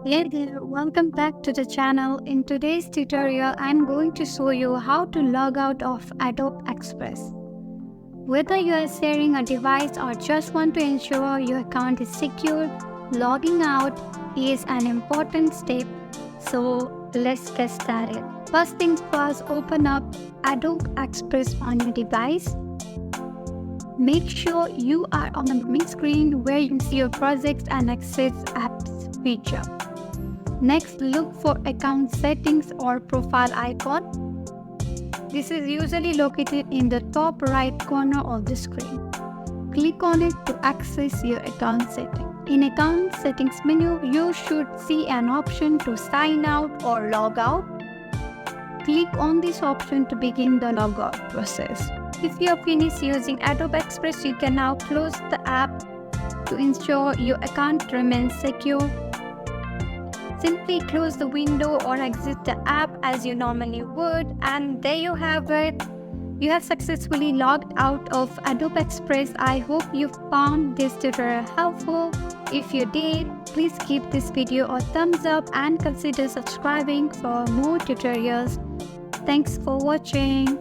Hey there, welcome back to the channel. In today's tutorial, I'm going to show you how to log out of Adobe Express. Whether you are sharing a device or just want to ensure your account is secure, logging out is an important step. So let's get started. First things first, open up Adobe Express on your device. Make sure you are on the main screen where you see your projects and access apps feature. Next, look for account settings or profile icon. This is usually located in the top right corner of the screen. Click on it to access your account settings. In account settings menu, you should see an option to sign out or log out. Click on this option to begin the logout process. If you are finished using Adobe Express, you can now close the app to ensure your account remains secure. Simply close the window or exit the app as you normally would, and there you have it. You have successfully logged out of Adobe Express. I hope you found this tutorial helpful. If you did, please give this video a thumbs up and consider subscribing for more tutorials. Thanks for watching.